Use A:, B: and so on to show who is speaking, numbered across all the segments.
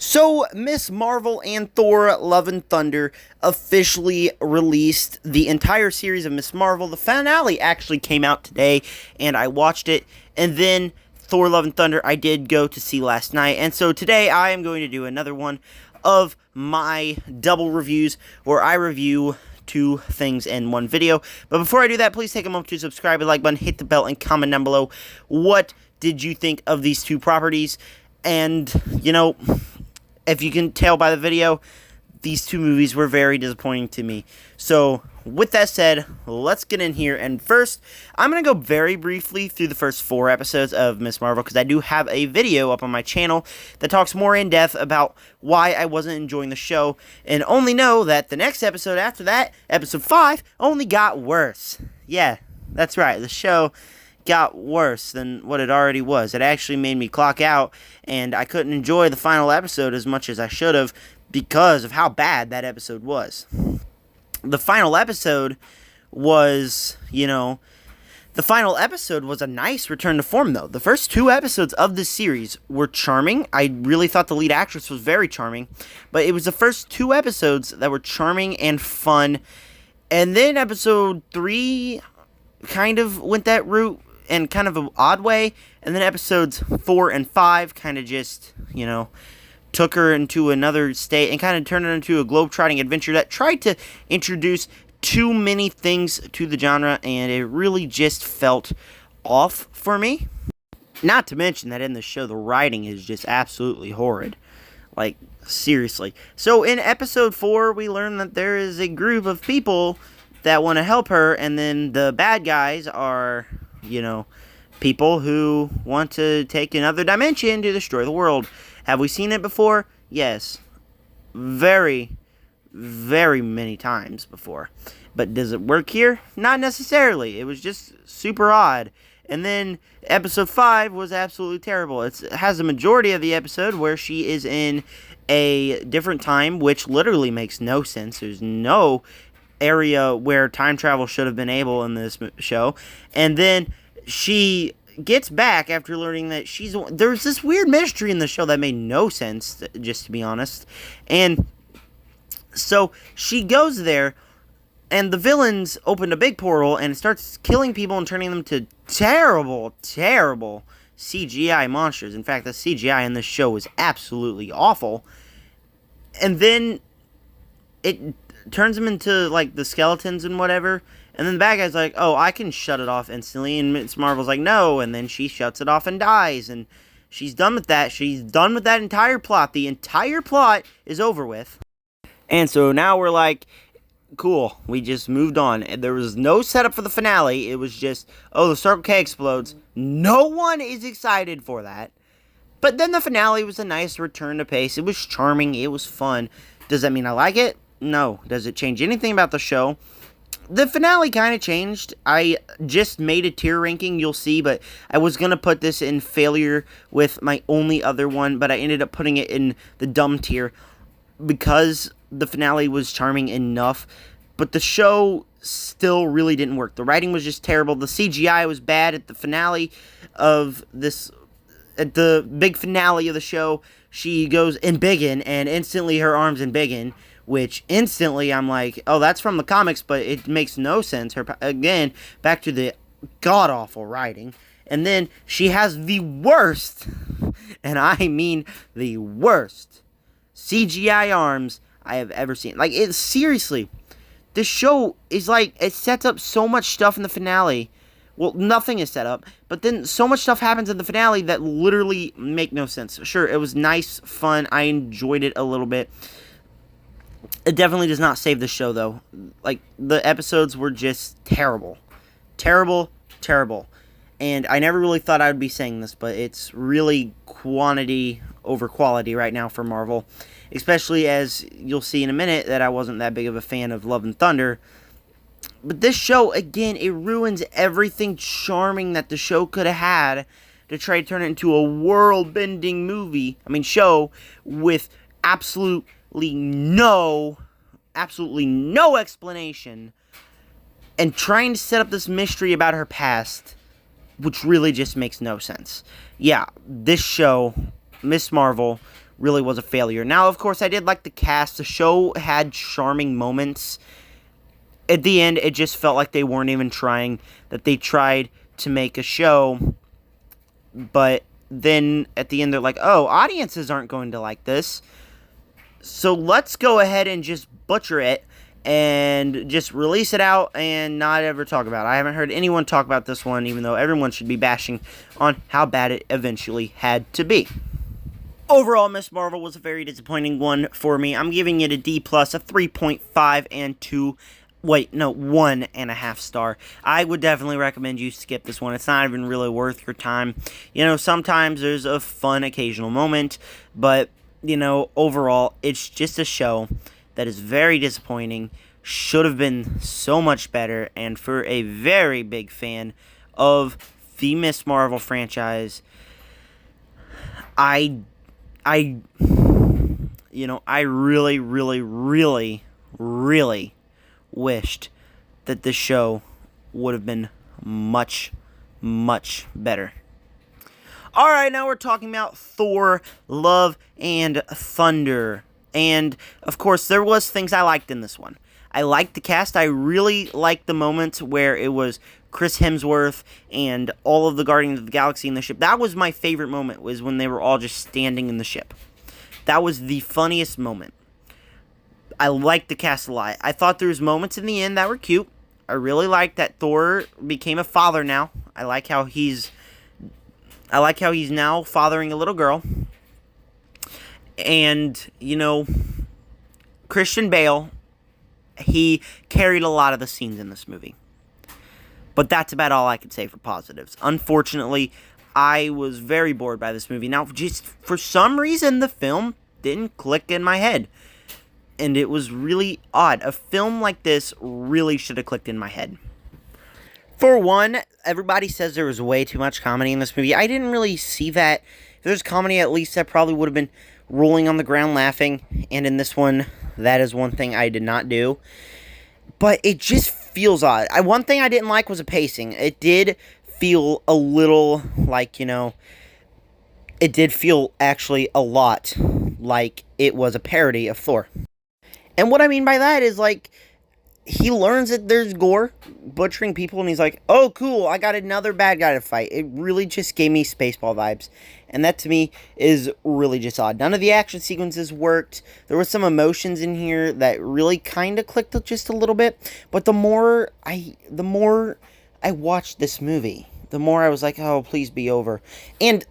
A: So, Miss Marvel and Thor Love and Thunder officially released the entire series of Miss Marvel. The finale actually came out today, and I watched it. And then Thor Love and Thunder I did go to see last night. And so today I am going to do another one of my double reviews where I review two things in one video. But before I do that, please take a moment to subscribe, like button, hit the bell, and comment down below. What did you think of these two properties? And, if you can tell by the video, these two movies were very disappointing to me. So, with that said, let's get in here. And first, I'm going to go very briefly through the first 4 episodes of Miss Marvel, because I do have a video up on my channel that talks more in depth about why I wasn't enjoying the show. And only know that the next episode after that, episode 5, only got worse. Yeah, that's right, the show got worse than what it already was. It actually made me clock out, and I couldn't enjoy the final episode as much as I should have because of how bad that episode was. The final episode was, a nice return to form, though. The first 2 episodes of this series were charming. I really thought the lead actress was very charming, but it was the first 2 episodes that were charming and fun, and then episode 3 kind of went that route in kind of an odd way, and then episodes 4 and 5 kind of just, took her into another state and kind of turned it into a globe-trotting adventure that tried to introduce too many things to the genre, and it really just felt off for me. Not to mention that in the show, the writing is just absolutely horrid. Like, seriously. So in episode 4, we learn that there is a group of people that want to help her, and then the bad guys are, people who want to take another dimension to destroy the world. Have we seen it before? Yes. Very, very many times before. But does it work here? Not necessarily. It was just super odd. And then episode 5 was absolutely terrible. It has a majority of the episode where she is in a different time, which literally makes no sense. There's no area where time travel should have been able in this show. And then she gets back after learning that there's this weird mystery in the show that made no sense, just to be honest. And so she goes there, and the villains opened a big portal and starts killing people and turning them to terrible, terrible CGI monsters. In fact, the CGI in this show was absolutely awful. And then it turns them into, the skeletons and whatever. And then the bad guy's like, oh, I can shut it off instantly. And Miss Marvel's like, no. And then she shuts it off and dies. And she's done with that. She's done with that entire plot. The entire plot is over with. And so now we're like, cool. We just moved on. And there was no setup for the finale. It was just, oh, the Circle K explodes. No one is excited for that. But then the finale was a nice return to pace. It was charming. It was fun. Does that mean I like it? No. Does it change anything about the show? The finale kind of changed. I just made a tier ranking, you'll see, but I was going to put this in failure with my only other one, but I ended up putting it in the dumb tier because the finale was charming enough, but the show still really didn't work. The writing was just terrible. The CGI was bad at the finale of this. At the big finale of the show, she goes embiggen, and instantly her arms embiggen, which instantly I'm like, oh, that's from the comics, but it makes no sense. Again, back to the god-awful writing. And then she has the worst, and I mean the worst, CGI arms I have ever seen. Seriously, this show is it sets up so much stuff in the finale. Well, nothing is set up, but then so much stuff happens in the finale that literally make no sense. Sure, it was nice, fun, I enjoyed it a little bit. It definitely does not save the show, though. The episodes were just terrible. Terrible, terrible. And I never really thought I would be saying this, but it's really quantity over quality right now for Marvel. Especially as you'll see in a minute that I wasn't that big of a fan of Love and Thunder. But this show, again, it ruins everything charming that the show could have had to try to turn it into a world-bending show with absolutely no explanation, and trying to set up this mystery about her past, which really just makes no sense. Yeah, this show, Miss Marvel, really was a failure. Now, of course, I did like the cast. The show had charming moments. At the end, it just felt like they weren't even trying, that they tried to make a show, but then at the end they're like, oh, audiences aren't going to like this, so let's go ahead and just butcher it and just release it out and not ever talk about it. I haven't heard anyone talk about this one, even though everyone should be bashing on how bad it eventually had to be. Overall, Miss Marvel was a very disappointing one for me. I'm giving it a D+, a 3.5, and 1.5 star. I would definitely recommend you skip this one. It's not even really worth your time. You know, sometimes there's a fun occasional moment, but, you know, overall, it's just a show that is very disappointing, should have been so much better, and for a very big fan of the Miss Marvel franchise, I really, really, really, really wished that the show would have been much, much better. Alright, now we're talking about Thor, Love, and Thunder. And, of course, there was things I liked in this one. I liked the cast. I really liked the moments where it was Chris Hemsworth and all of the Guardians of the Galaxy in the ship. That was my favorite moment, was when they were all just standing in the ship. That was the funniest moment. I liked the cast a lot. I thought there was moments in the end that were cute. I really liked that Thor became a father now. I like how he's now fathering a little girl. And, you know, Christian Bale, he carried a lot of the scenes in this movie. But that's about all I could say for positives. Unfortunately, I was very bored by this movie. Now, just for some reason, the film didn't click in my head. And it was really odd. A film like this really should have clicked in my head. For one, everybody says there was way too much comedy in this movie. I didn't really see that. If there's comedy, at least I probably would have been rolling on the ground laughing. And in this one, that is one thing I did not do. But it just feels odd. One thing I didn't like was the pacing. It did feel a little like, you know, it did feel actually a lot like it was a parody of Thor. And what I mean by that is, like, he learns that there's gore, butchering people, and he's like, oh, cool, I got another bad guy to fight. It really just gave me Spaceball vibes. And that, to me, is really just odd. None of the action sequences worked. There were some emotions in here that really kind of clicked just a little bit. But the more I watched this movie, the more I was like, oh, please be over. And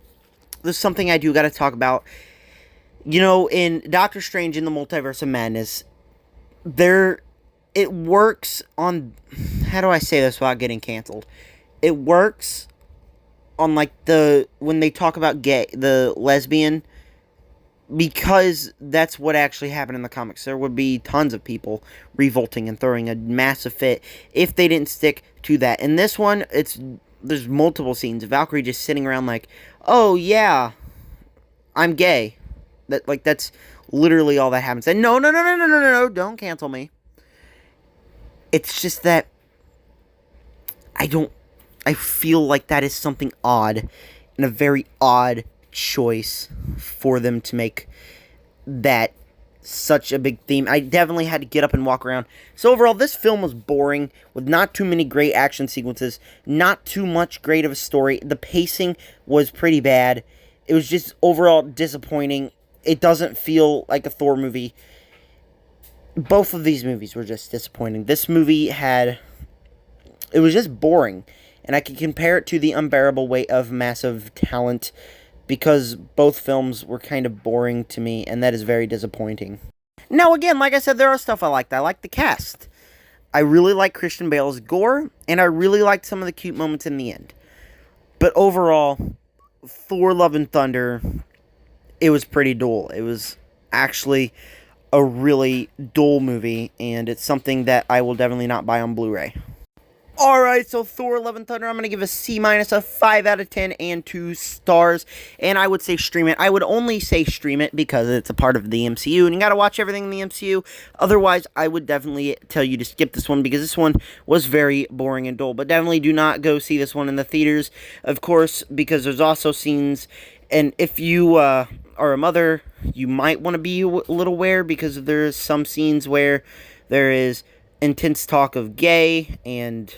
A: there's something I do got to talk about. You know, in Doctor Strange in the Multiverse of Madness, it works on, how do I say this without getting canceled? It works on, like, when they talk about the lesbian, because that's what actually happened in the comics. There would be tons of people revolting and throwing a massive fit if they didn't stick to that. In this one, there's multiple scenes. Valkyrie just sitting around like, oh yeah, I'm gay. That's literally all that happens. And no, don't cancel me. It's just that I feel like that is something odd, and a very odd choice for them to make that such a big theme. I definitely had to get up and walk around. So overall, this film was boring, with not too many great action sequences, not too much great of a story. The pacing was pretty bad. It was just overall disappointing. It doesn't feel like a Thor movie. Both of these movies were just disappointing. This movie it was just boring. And I can compare it to The Unbearable Weight of Massive Talent, because both films were kind of boring to me, and that is very disappointing. Now, again, like I said, there are stuff I liked. I liked the cast. I really liked Christian Bale's gore, and I really liked some of the cute moments in the end. But overall, Thor, Love, and Thunder, it was pretty dull. It was actually a really dull movie, and it's something that I will definitely not buy on Blu-ray. Alright, so Thor, Love, and Thunder, I'm going to give a C-, a 5 out of 10, and 2 stars, and I would say stream it. I would only say stream it because it's a part of the MCU, and you got to watch everything in the MCU. Otherwise, I would definitely tell you to skip this one, because this one was very boring and dull. But definitely do not go see this one in the theaters, of course, because there's also scenes And if you are a mother, you might want to be a little aware, because there's some scenes where there is intense talk of gay, and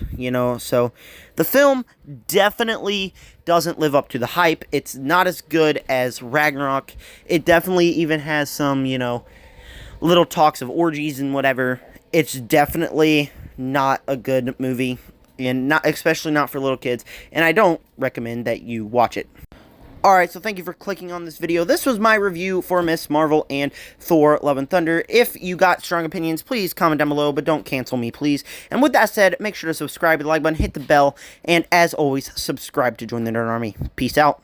A: so the film definitely doesn't live up to the hype. It's not as good as Ragnarok. It definitely even has some little talks of orgies and whatever. It's definitely not a good movie, and not especially not for little kids, and I don't recommend that you watch it. Alright, so thank you for clicking on this video. This was my review for Miss Marvel and Thor Love and Thunder. If you got strong opinions, please comment down below, but don't cancel me, please. And with that said, make sure to subscribe, hit the like button, hit the bell, and as always, subscribe to join the Nerd Army. Peace out.